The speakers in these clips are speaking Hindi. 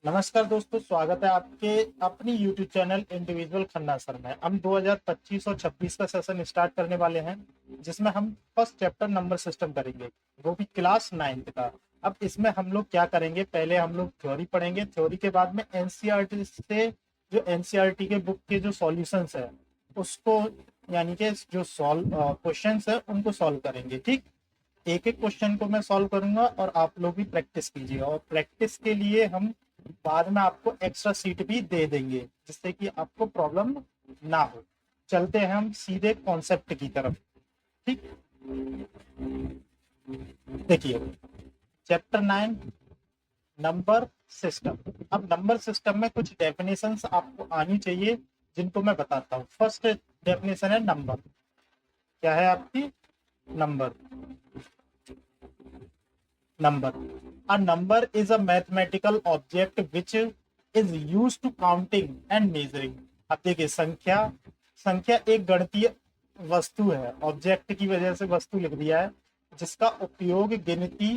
नमस्कार दोस्तों, स्वागत है आपके अपनी YouTube channel individual Khanna sir में। हम 2025 और 26 का सेशन स्टार्ट करने वाले हैं, जिसमें हम फर्स्ट चैप्टर नंबर सिस्टम करेंगे, वो भी क्लास 9th का। अब इसमें हम लोग क्या करेंगे, पहले हम लोग थ्योरी पढ़ेंगे। थ्योरी के बाद में एनसीईआरटी से जो एनसीईआरटी के बुक के जो सॉल्यूशंस है उसको, यानी कि जो सॉल्व क्वेश्चंस है उनको सॉल्व करेंगे। ठीक, एक एक क्वेश्चन को मैं सॉल्व करूंगा और आप लोग भी प्रैक्टिस कीजिए। और प्रैक्टिस के लिए हम बाद में आपको एक्स्ट्रा सीट भी दे देंगे, जिससे कि आपको प्रॉब्लम ना हो। चलते हैं हम सीधे कॉन्सेप्ट की तरफ। ठीक, देखिए चैप्टर 9 नंबर सिस्टम। अब नंबर सिस्टम में कुछ डेफिनेशंस आपको आनी चाहिए, जिनको मैं बताता हूँ। फर्स्ट डेफिनेशन है नंबर। क्या है आपकी? Number. number a number is a mathematical object which is used to counting and measuring। अब देखिए संख्या, संख्या एक गणितीय वस्तु है। ऑब्जेक्ट की वजह से वस्तु लिख दिया है, जिसका उपयोग गिनती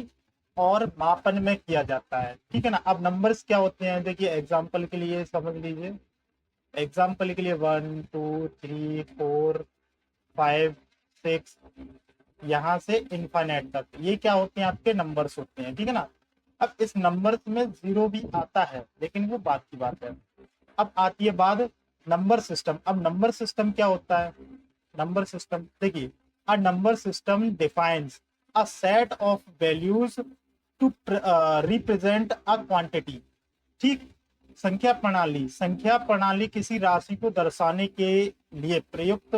और मापन में किया जाता है। ठीक है ना। अब नंबर्स क्या होते हैं, देखिए एग्जांपल के लिए समझ लीजिए। एग्जांपल के लिए 1 2 3 4 5 6, यहाँ से इनफाइनाइट तक, ये क्या होते हैं? आपके नंबर्स होते हैं। ठीक है ना। अब इस नंबर्स में जीरो भी आता है, लेकिन वो बात की बात है। अब आती है बात नंबर सिस्टम। अब नंबर सिस्टम क्या होता है? नंबर सिस्टम देखिए, a number system defines a set of values to represent a quantity. ठीक, संख्या प्रणाली किसी राशि को दर्शाने के लिए प्रयुक्त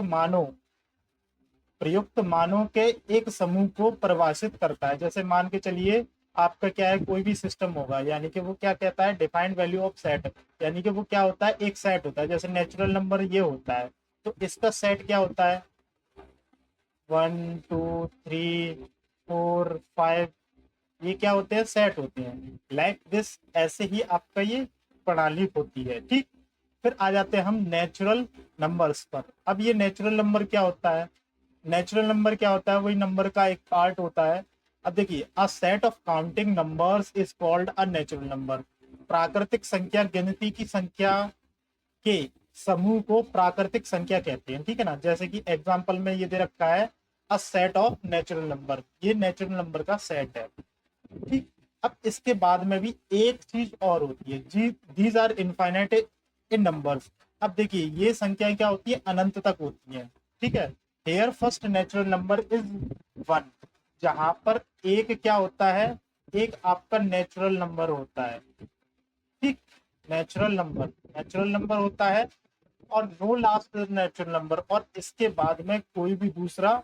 मानों के एक समूह को परिभाषित करता है। जैसे मान के चलिए आपका क्या है, कोई भी सिस्टम होगा, यानी कि वो क्या कहता है, डिफाइंड वैल्यू ऑफ सेट। यानी कि वो क्या होता है, एक सेट होता है। जैसे नेचुरल नंबर ये होता है, तो इसका सेट क्या होता है? 1 2 3 4 5, ये क्या होते हैं? सेट होते हैं। लाइक दिस, ऐसे ही आपका ये प्रणाली होती है। ठीक, फिर आ जाते हैं हम नेचुरल नंबर्स पर। अब ये नेचुरल नंबर क्या होता है? नेचुरल नंबर क्या होता है? वही नंबर का एक पार्ट होता है। अब देखिए, अ set of counting numbers is called a natural number. प्राकृतिक संख्या गिनती की संख्या के समूह को प्राकृतिक संख्या कहते हैं। ठीक है ना। जैसे कि एग्जांपल में ये दे रखा है, अ सेट ऑफ नेचुरल नंबर, ये नेचुरल नंबर का सेट है। ठीक, अब इसके बाद में भी एक चीज और होती है जी, these are infinite in numbers. अब देखिए ये संख्याएं क्या होती है? अनंत तक होती हैं। ठीक है। Hair first natural number is 1, जहां पर एक क्या होता है? एक आपका नेचुरल नंबर होता है। ठीक, नेचुरल नंबर होता है, और नो लास्ट नेचुरल नंबर, और इसके बाद में कोई भी दूसरा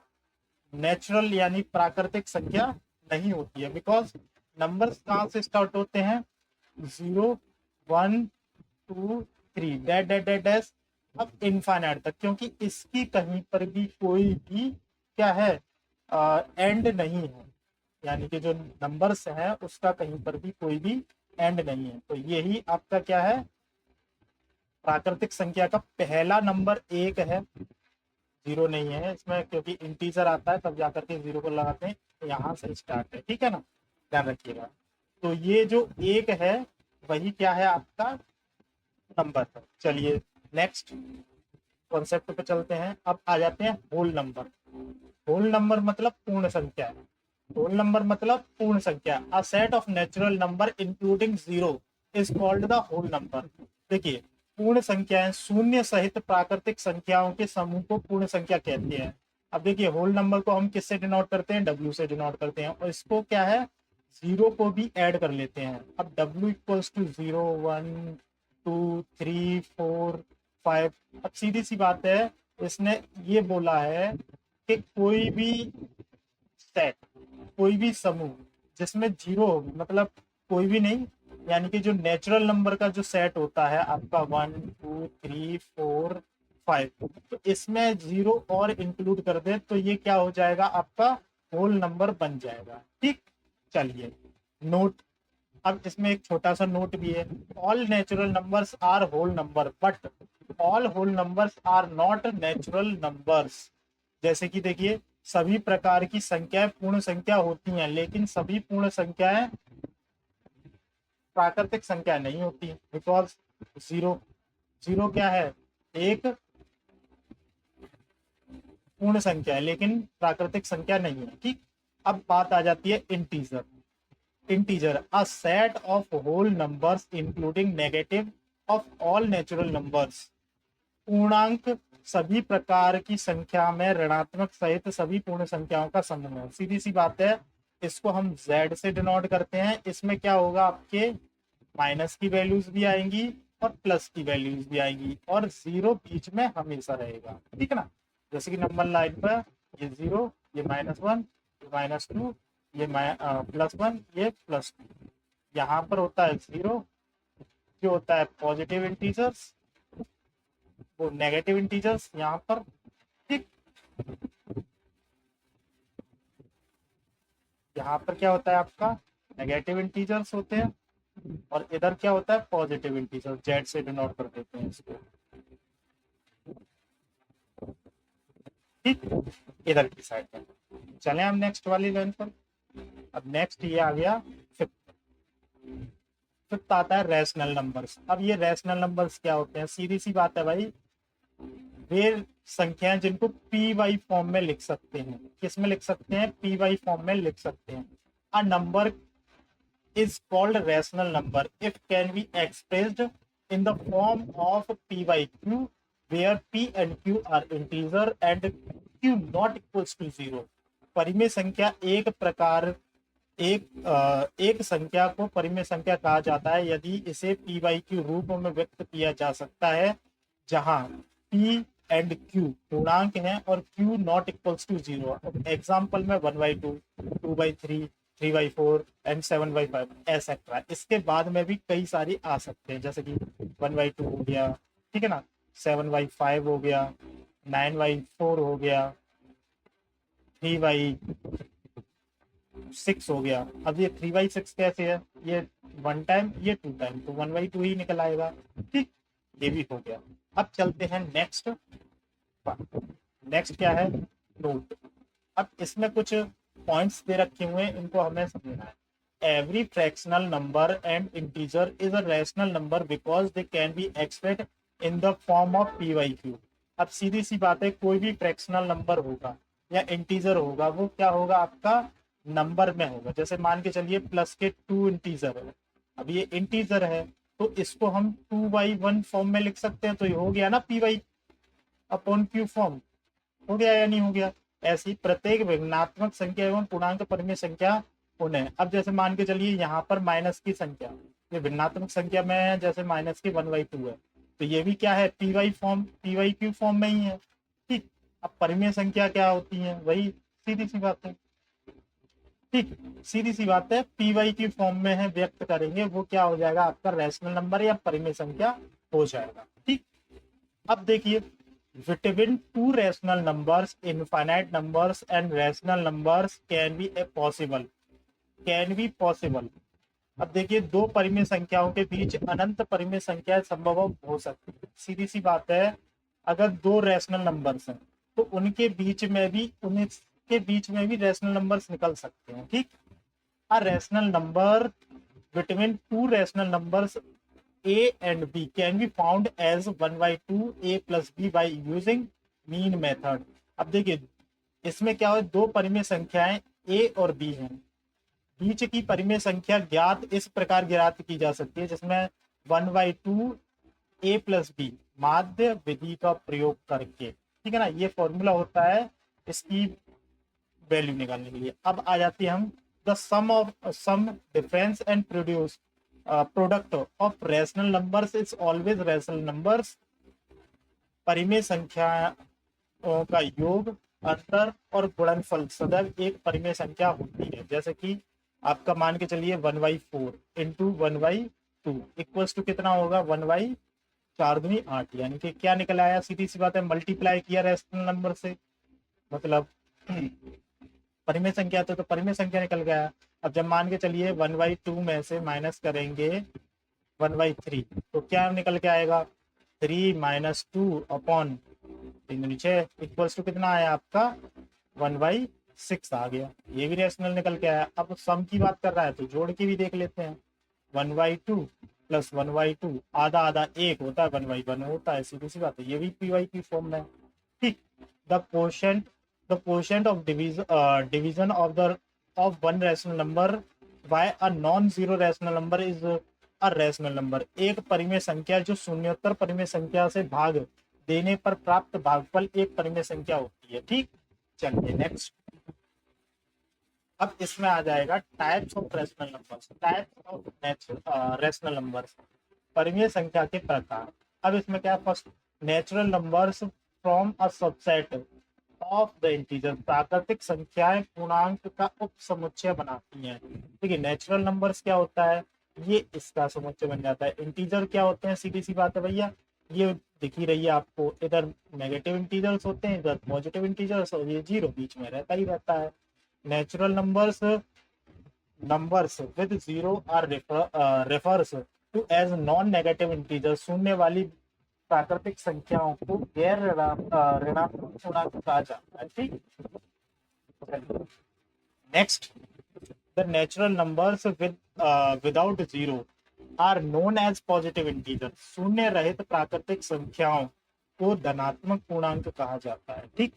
नेचुरल यानी प्राकृतिक संख्या नहीं होती है। बिकॉज नंबर्स कहाँ से स्टार्ट होते हैं? 0 1 2 3 डैश डैश डैश डैश, अब इनफाइनाइट तक, क्योंकि इसकी कहीं पर भी कोई भी क्या है, एंड नहीं है। यानी कि जो नंबर्स है उसका कहीं पर भी कोई भी एंड नहीं है। तो यही आपका क्या है, प्राकृतिक संख्या का पहला नंबर एक है। जीरो नहीं है इसमें, क्योंकि इंटीजर आता है तब जाकर के जीरो को लगाते हैं। तो यहाँ से स्टार्ट है। ठीक है ना, ध्यान रखिएगा। तो ये जो एक है वही क्या है, आपका नंबर है। चलिए नेक्स्ट कॉन्सेप्ट पे चलते हैं। अब आ जाते हैं होल नंबर। होल नंबर मतलब पूर्ण संख्या। होल नंबर मतलब पूर्ण संख्या। A set of natural number including zero is called the whole number. देखिए, पूर्ण संख्याएं शून्य सहित प्राकृतिक संख्याओं के समूह को पूर्ण संख्या कहते हैं। अब देखिए, होल नंबर को हम किससे डिनोट करते हैं? डब्ल्यू से डिनोट करते हैं, और इसको क्या है, जीरो को भी ऐड कर लेते हैं। अब डब्ल्यू इक्वल्स टू 0 1 2 3 4 5। अब सीधी सी बात है, इसने ये बोला है कि कोई भी सेट, कोई भी समूह जिसमें जीरो होगी, मतलब कोई भी नहीं, यानी कि जो नेचुरल नंबर का जो सेट होता है आपका 1 2 3 4 5, तो इसमें जीरो और इंक्लूड कर दे तो ये क्या हो जाएगा, आपका होल नंबर बन जाएगा। ठीक, चलिए नोट। अब इसमें एक छोटा सा नोट भी है। All natural numbers are whole number, but all whole numbers are not natural numbers. जैसे कि देखिए, सभी प्रकार की संख्याएं पूर्ण संख्या होती हैं, लेकिन सभी पूर्ण संख्याएं प्राकृतिक संख्या नहीं होती, बिकॉज जीरो, जीरो क्या है, एक पूर्ण संख्या है लेकिन प्राकृतिक संख्या नहीं है। ठीक, अब बात आ जाती है integer. Integer a set of whole numbers including negative of all natural numbers. पूर्णांक सभी प्रकार की संख्या में ऋणात्मक सहित सभी पूर्ण संख्याओं का समूह है। सीधी सी बात है, इसको हम z से डिनोट करते हैं। इसमें क्या होगा, आपके माइनस की वैल्यूज भी आएंगी और प्लस की वैल्यूज भी आएंगी और जीरो बीच में हमेशा रहेगा। ठीक है ना, जैसे कि नंबर लाइन पर ये जीरो, ये -1, ये -2, ये +1, ये +2। यहाँ पर होता है जीरो, जो होता है पॉजिटिव इंटीजर्स, वो नेगेटिव इंटीजर्स यहाँ पर। ठीक, यहाँ पर क्या होता है, आपका नेगेटिव इंटीजर्स होते हैं और इधर क्या होता है, पॉजिटिव इंटीजर। जेड से डिनोट कर देते हैं इसको। ठीक, इधर की साइड पर चले हम नेक्स्ट वाली लाइन पर। अब नेक्स्ट ये आ गया फिफ्थ। फिफ्थ आता है रैशनल नंबर्स। अब ये रैशनल नंबर्स क्या होते हैं, सीधी सी बात है भाई, वे संख्याएं जिनको पी वाई फॉर्म में लिख सकते हैं। किस में लिख सकते हैं, पी वाई फॉर्म में लिख सकते हैं। A number is called rational number if can be expressed in the form of p by q where p and q are integer and q not equals to 0। परिमेय संख्या एक प्रकार एक संख्या को परिमेय संख्या कहा जाता है यदि इसे p by q रूप में व्यक्त किया जा सकता है जहां p एंड q पूर्णांक हैं और q not equals to 0। Example में 1/2, 2/3, 3/4 एंड 7/5 एसेट्रा। इसके बाद में भी कई सारी आ सकते हैं, जैसे कि 1/2 हो गया, ठीक है ना, 7/5 हो गया, 9/4 हो गया, 3/6 हो गया। अब ये 3/6 कैसे है, ये 1 टाइम, ये 2 टाइम, तो 1/2 ही निकल आएगा। ठीक, ये भी हो गया। अब चलते हैं नेक्स्ट। नेक्स्ट क्या है, नोट। अब इसमें कुछ पॉइंट्स दे रखे हुए हैं, इनको हमें समझना है। Every fractional number and integer is a rational number because they can be expressed in the form of p by q. अब सीधी सी बात है, कोई भी फ्रैक्शनल नंबर होगा या इंटीजर होगा, वो क्या होगा, आपका नंबर में होगा। जैसे मान के चलिए प्लस के 2 इंटीजर है। अब ये इंटीजर है तो इसको हम 2/1 फॉर्म में लिख सकते हैं, तो ये हो गया ना p by upon q form. हो गया या नहीं हो गया। ऐसी प्रत्येक भिन्नात्मक संख्या एवं पूर्णांक परिमेय संख्या उन्हें। अब जैसे मान के चलिए यहाँ पर माइनस की संख्या, ये भिन्नात्मक संख्या में है, जैसे माइनस की 1/2 है, तो ये भी क्या है, p by form, p by q form में ही है। ठीक, अब परिमेय संख्या क्या होती है, वही सीधी सी बात है। ठीक, सीधी सी बात है, पी वाई क्यू फॉर्म में है, व्यक्त करेंगे, वो क्या हो जाएगा, आपका रैशनल नंबर या परिमेय संख्या हो जाएगा। ठीक, अब देखिए, between two rational numbers, infinite numbers and rational numbers can be possible, can be possible। अब देखिए, दो परिमेय संख्याओं के बीच अनंत परिमेय संख्या संभव हो सकती है। सीधी सी बात है, अगर दो रैशनल नंबर्स हैं तो उनके बीच में भी रैशनल नंबर्स निकल सकते हैं। ठीक, अ rational number between to rational numbers a and b can be found as 1/2 a plus b by using mean method। अब देखिए, इसमें क्या हो, दो परिमेय संख्याएं a और b हैं। बीच की परिमेय संख्या ज्ञात इस प्रकार ज्ञात की जा सकती है जिसमें 1/2 a plus b माध्य विधि का प्रयोग करके। ठीक है ना, ये फॉर्मूला होता है इसकी वैल्यू निकालने के लिए। अब आ जाती है हम the sum difference and produce product of rational numbers is always rational numbers. परिमेय संख्याओं का योग, अंतर और गुणनफल सदैव एक परिमेय संख्या होती है। जैसे कि आपका मान के चलिए 1/4 इंटू 1/2 इक्वल्स टू कितना होगा, 1/4 दूनी 8, यानी कि क्या निकल आया, सीधी सी बात है, मल्टीप्लाई किया रैशनल नंबर से, मतलब परिमेय संख्या तो परिमेय संख्या निकल गया। अब जब मान के चलिए 1/2 में से माइनस करेंगे 1/3 तो क्या निकल के आएगा, 3 - 2 अपॉन 3 नीचे इक्वल्स टू कितना आया आपका 1/6 आ गया। ये भी रैशनल निकल के आया। अब सम की बात कर रहा है तो जोड़ के भी देख लेते हैं। 1/2 प्लस 1/2, आधा आधा एक होता है, 1/1 होता है, सीधी सी बात है, ये भी पी फॉर्म में है। ठीक। The quotient of division of one rational number by a non zero rational number is a rational number. एक परिमेय संख्या जो शून्योत्तर परिमेय संख्या से भाग देने पर प्राप्त भागफल एक परिमेय संख्या होती है। ठीक। चलिए नेक्स्ट। अब इसमें आ जाएगा types of rational numbers. Types of rational numbers, परिमेय संख्या के प्रकार। अब इसमें क्या है, first natural numbers from a subset of the integer. प्राकृतिक संख्याएं पूर्णांक का उप समुच्चय बनाती हैं। देखिए नेचुरल नंबर्स क्या होता है, ये इसका समुच्चय बन जाता है। इंटीजर क्या होते हैं, सीधी सी बात है भैया, ये दिख ही रही है आपको, इधर नेगेटिव इंटीजर्स होते हैं, इधर पॉजिटिव इंटीजर्स, और ये जीरो बीच में रहता ही रहता है। Natural numbers with zero are refers to as non negative integer. शून्य वाली प्राकृतिक संख्याओं को गैर ऋणात्मक पूर्णांक कहा जाता है। ठीक। Next, the natural numbers without zero are known as positive integer. शून्य रहित प्राकृतिक संख्याओं को धनात्मक पूर्णांक कहा जाता है। ठीक।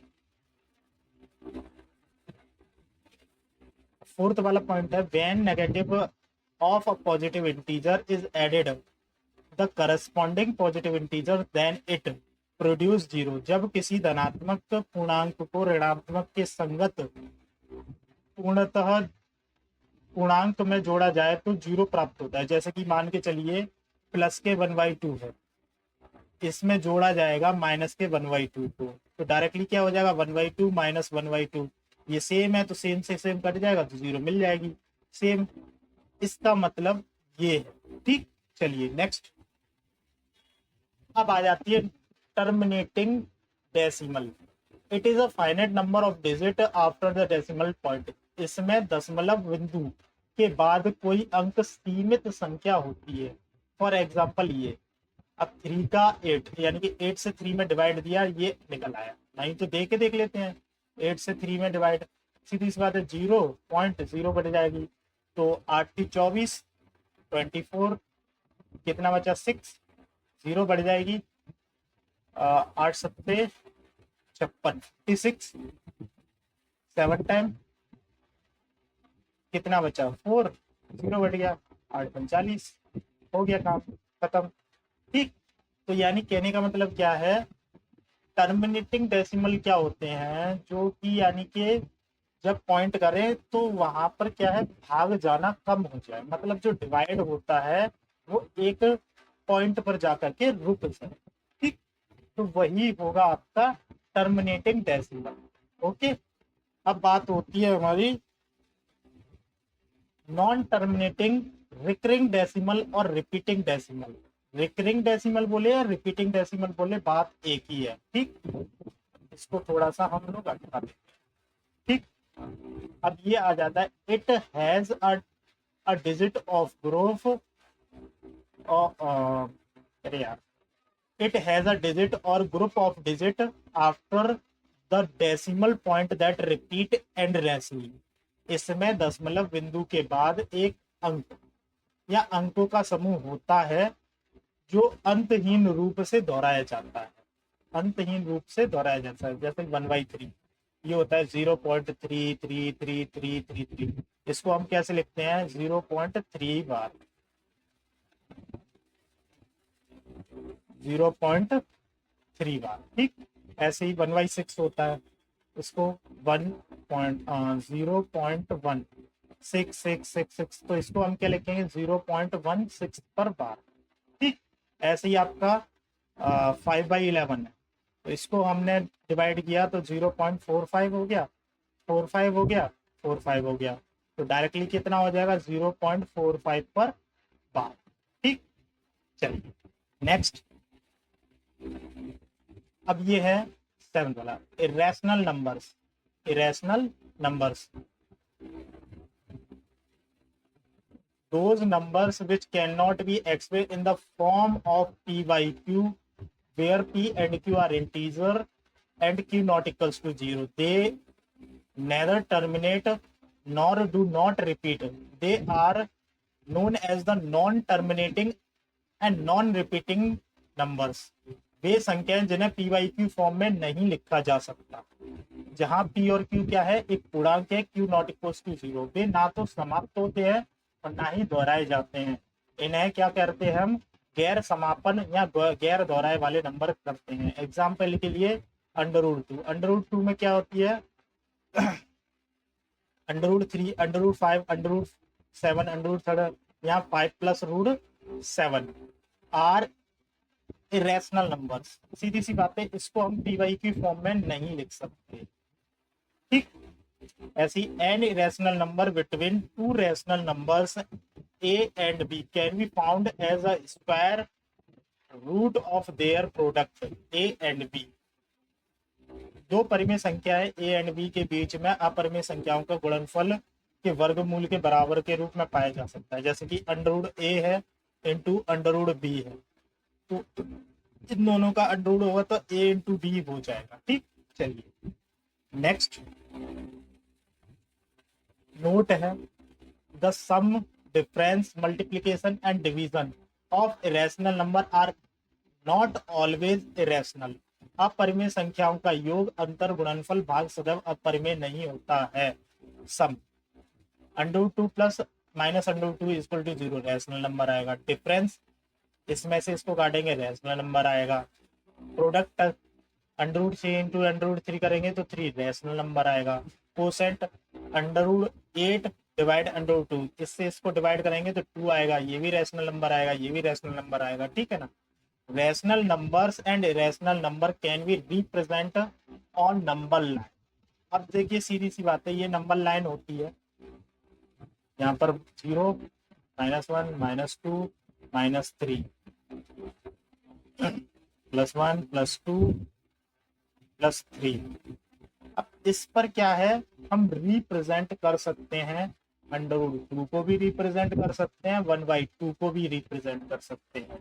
फोर्थ वाला पॉइंट है, when negative of a positive integer is added the corresponding positive integer then it produce zero. जब किसी धनात्मक पूर्णांक को ऋणात्मक के संगत पूर्णतः पूर्णांक में जोड़ा जाए तो जीरो प्राप्त होता है। जैसे कि मान के चलिए प्लस के 1/2 है, इसमें जोड़ा जाएगा माइनस के 1/2 को, तो डायरेक्टली क्या हो जाएगा, 1/2 माइनस 1/2, ये सेम है तो सेम से सेम कट जाएगा तो जीरो मिल जाएगी सेम। इसका मतलब ये है। ठीक। चलिए नेक्स्ट। अब आ जाती है terminating decimal. It is a finite number of digit after the decimal point. इसमें दशमलव बिंदु के बाद कोई अंक सीमित संख्या होती है। फॉर एग्जाम्पल ये, अब 3 का 8, यानी कि 8 से 3 में डिवाइड दिया, ये निकल आया। नहीं तो देख लेते हैं, 8 से 3 में डिवाइड, सीधी सी बात है, 0.0 बढ़ जाएगी। तो 8 की 24, 24, कितना बचा, 6, 0 बढ़ जाएगी, 8 सत्ते 56, 56, 7 टाइम कितना बचा, 4, 0 बढ़ गया, 8 45, हो गया काम खत्म। ठीक। तो यानी कहने का मतलब क्या है, टर्मिनेटिंग डेसिमल क्या होते हैं, जो कि यानी कि जब पॉइंट करें तो वहां पर क्या है, भाग जाना कम हो जाए, मतलब जो डिवाइड होता है वो एक पॉइंट पर जाकर के रुक जाए। ठीक। तो वही होगा आपका टर्मिनेटिंग डेसिमल। ओके। अब बात होती है हमारी नॉन टर्मिनेटिंग रिकरिंग डेसिमल और रिपीटिंग डेसिमल। रिकरिंग डेसिमल बोले या रिपीटिंग डेसिमल बोले, बात एक ही है। ठीक। इसको थोड़ा सा हम लोग हटा देते हैं। ठीक। अब ये आ जाता है, it has a digit of group, अरे यार, इट हैज अ डिजिट और group of digit after the decimal point that repeat endlessly. इसमें दशमलव बिंदु के बाद एक अंक या अंकों का समूह होता है जो अंतहीन रूप से दोहराया जाता है। अंतहीन रूप से दोहराया जाता है, जैसे 1/3 ये होता है 0.3333333। इसको हम कैसे लिखते हैं, 0.3 बार, 0.3 बार। ठीक। ऐसे ही 1/6 होता है, इसको 0.16666, तो इसको हम क्या लिखेंगे, 0.16 पर बार। ठीक। ऐसे ही आपका 5/11 है, तो इसको हमने डिवाइड किया तो 0.45 हो गया, 45 हो गया, 45 हो गया, तो डायरेक्टली कितना हो जाएगा, 0.45 पर बार। ठीक। चलिए नेक्स्ट। अब ये है 7 वाला, irrational numbers. Irrational numbers, those numbers which cannot be expressed in the form of p by q, where p and q are integer and q not equals to 0. They neither terminate nor do not repeat. They are known as the non terminating and non repeating numbers, वे संख्याएं जिन्हें पी वाई क्यू फॉर्म में नहीं लिखा जा सकता। जहां पी और क्यू क्या है, एक पूर्णांक है, क्यू नॉट इक्वल्स टू 0, वे ना तो समाप्त होते हैं और ना ही दोहराए जाते हैं। इन्हें क्या करते हैं हम, गैर समापन या गैर दोहराए वाले नंबर करते हैं। एग्जाम्पल के लिए √2, √2 में क्या होती है, √3, √5, √7, √3, यहाँ 5 प्लस √7 आर इरेशनल नंबर्स। सीधी सी बात है, इसको हम पी वाई की फॉर्म में नहीं लिख सकते। ठीक, ऐसी an irrational number between two rational numbers a and b can be found as a square root of their product a and b. दो परिमेय संख्याएं ए एंड बी के बीच में अपरिमेय संख्याओं का गुणनफल के वर्गमूल के बराबर के रूप में पाया जा सकता है। जैसे कि √a है इंटू √b है, तो इन दोनों का अंडर होगा तो a इंटू बी हो जाएगा। ठीक, चलिए नेक्स्ट नोट है, the sum, difference, multiplication and division of irrational number are not always irrational. अपरिमेय संख्याओं का योग, अंतर, गुणनफल, भाग सदैव अपरिमेय नहीं होता है। Sum √2 plus minus √2 equal to 0 rational number आएगा। डिफरेंस, इसमें से इसको काटेंगे रैशनल नंबर आएगा। प्रोडक्ट √3 इंटू √3 करेंगे तो 3 रैशनल नंबर आएगा। कोसेंट √8 डिवाइड √2, इससे इसको डिवाइड करेंगे तो 2 आएगा, ये भी रैशनल नंबर आएगा, ये भी रैशनल नंबर आएगा। ठीक है ना। Rational numbers and irrational number can be represent on number line. अब देखिए सीधी सी बात है, ये नंबर लाइन होती है, यहाँ पर 0, -1, -2, -3, +1, +2, +3। अब इस पर क्या है, हम रिप्रेजेंट कर सकते हैं, √2 को भी रिप्रेजेंट कर सकते हैं, 1/2 को भी रिप्रेजेंट कर सकते हैं।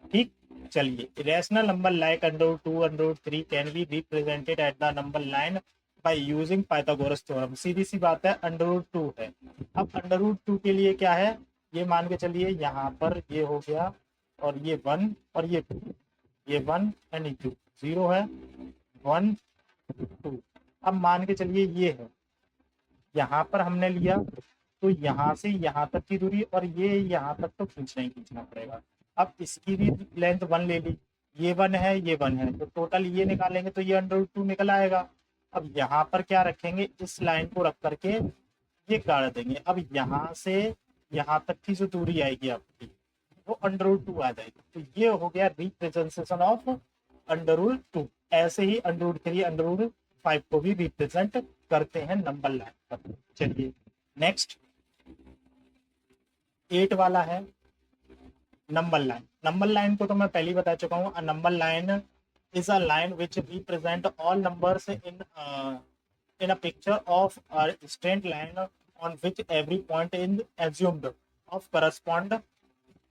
ठीक, चलिए irrational number like √2, √3 can be represented at the number line by using Pythagoras theorem. सीधी सी बात है, √2 है। अब √2 के लिए क्या है, ये मान के चलिए यहाँ पर ये हो गया, और ये 1 और ये 2, ये 1 एंड 2, 0 है, 1 2। अब मान के चलिए ये है, यहाँ पर हमने लिया तो यहाँ से यहाँ तक की दूरी, और ये यहाँ तक तो खींचना ही खींचना पड़ेगा। अब इसकी भी लेंथ 1 ले ली, ये 1 है, ये 1 है, तो टोटल ये निकालेंगे तो ये √2 निकल आएगा। अब यहाँ पर क्या रखेंगे, इस लाइन को रख करके ये काट देंगे। अब यहाँ से यहाँ तक की जो दूरी आएगी आपकी, वो √2 आ जाएगी। तो ये हो गया रिप्रेजेंटेशन ऑफ √2। ऐसे ही √3, √5 को भी रिप्रेजेंट करते हैं नंबर लाइन पर। चलिए नेक्स्ट 8 वाला है नंबर लाइन। नंबर लाइन को तो मैं पहले ही बता चुका हूँ। Number line is a line which represent all numbers in a picture of a straight line on which every point is assumed of correspond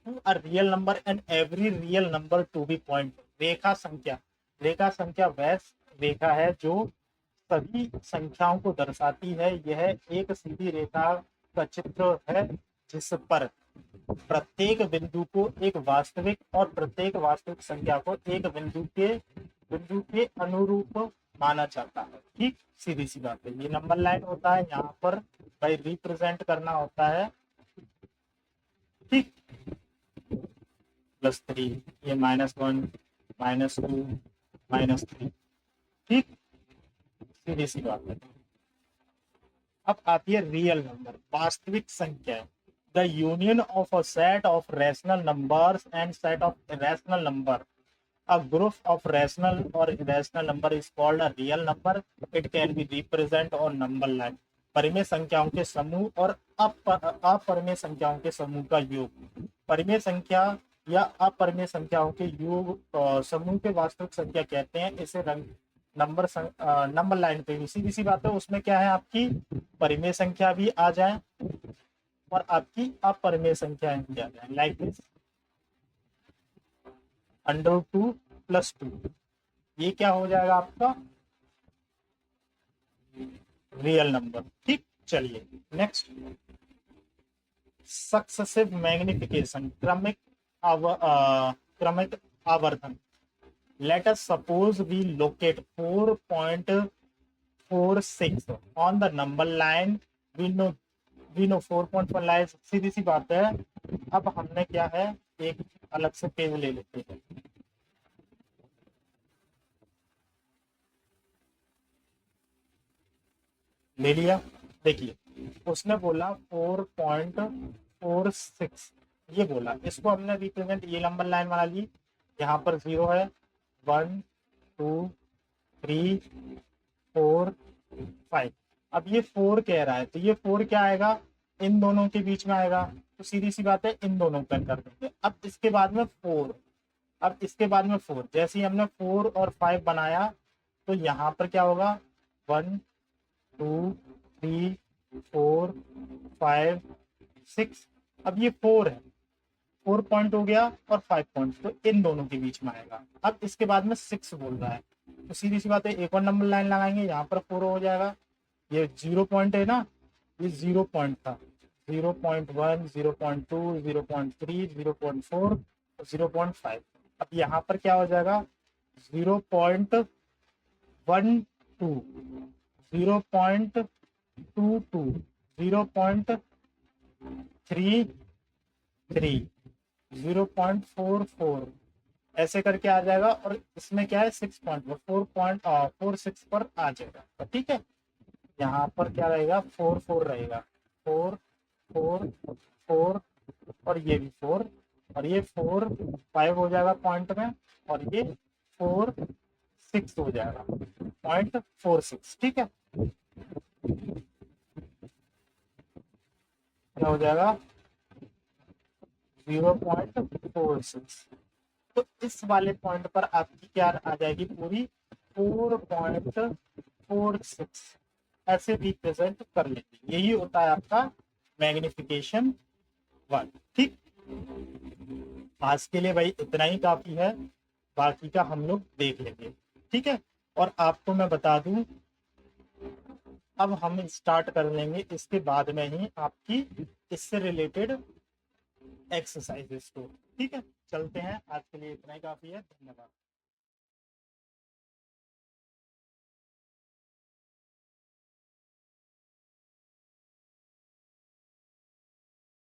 to a real number and every real number to be point। रेखा संख्या, रेखा संख्या वह रेखा है जो सभी संख्याओं को दर्शाती है। यह एक सीधी रेखा का चित्र है जिस पर प्रत्येक बिंदु को एक वास्तविक और प्रत्येक वास्तविक संख्या को एक बिंदु के अनुरूप माना जाता है। ठीक, सीधी सी बात है। ये नंबर लाइन होता है, यहाँ पर भाई रिप्रेजेंट करना होता है। ठीक, +3, ये -1, -2, -3। ठीक, सीधी सी बात है। अब आती है रियल नंबर, वास्तविक संख्या। The union of a set of rational numbers and set of irrational number. A group of rational or irrational number is called a real number. It can be represented on number line. परिमेय संख्याओं के समूह और अपरिमेय संख्याओं के समूह का योग। परिमेय संख्या या अपरिमेय संख्याओं के योग समूह के वास्तविक संख्या कहते हैं। इसे नंबर लाइन पे भी सीधी सी बात है, उसमें क्या है, आपकी परिमेय संख्या भी आ जाए और आपकी अपरिमेय संख्या भी आ जाए। लाइक दिस √2 + 2, ये क्या हो जाएगा आपका रियल नंबर। ठीक, चलिए नेक्स्ट सक्सेसिव मैग्निफिकेशन, क्रमिक आवर्धन। Let us suppose we locate 4.46 on the number line. We know 4.1 line, सीधी सी बात है। अब हमने क्या है, एक अलग से पेज ले लेते हैं। ले लिया। देखिए उसने बोला 4.46, ये बोला, इसको हमने रिप्रेजेंट ये नंबर लाइन बना ली। यहाँ पर 0 है, 1 2 3 4 5। अब ये 4 कह रहा है, तो ये 4 क्या आएगा, इन दोनों के बीच में आएगा। तो सीधी सी बात है, इन दोनों पर कर देंगे। अब इसके बाद में 4, अब इसके बाद में 4, जैसे ही हमने 4 और 5 बनाया, तो यहाँ पर क्या होगा, 1 2 3 4 5 6। अब ये 4 है, 4 पॉइंट हो गया और 5 पॉइंट, तो इन दोनों के बीच में आएगा। अब इसके बाद में 6 बोल रहा है, तो सीधी सी बात है, एक और नंबर लाइन लगाएंगे, यहाँ पर 4 हो जाएगा। ये 0 पॉइंट है ना, ये 0 पॉइंट था, 0.1 0.2 0.3 0.4 0.5। अब यहाँ पर क्या हो जाएगा, 0.12 0.22 0.33 0.44, ऐसे करके आ जाएगा। और इसमें क्या है, 4.46 पर आ जाएगा। तो ठीक है, यहाँ पर क्या रहेगा, 4 रहेगा, 4 4 4, और ये भी 4, और ये 4 5 हो जाएगा पॉइंट में, और ये 4 6 हो जाएगा, 0.46। ठीक है, क्या हो जाएगा, 0.46। तो इस वाले पॉइंट पर आपकी क्या आ जाएगी, पूरी 4.46 ऐसे रिप्रेजेंट कर लेंगे। यही होता है आपका मैग्निफिकेशन 1। ठीक, आज के लिए भाई इतना ही काफी है, बाकी का हम लोग देख लेंगे। ठीक है, और आपको मैं बता दूं, अब हम स्टार्ट कर लेंगे इसके बाद में ही आपकी इससे रिलेटेड एक्सरसाइजेस को। ठीक है, चलते हैं, आज के लिए इतना ही काफी है, धन्यवाद।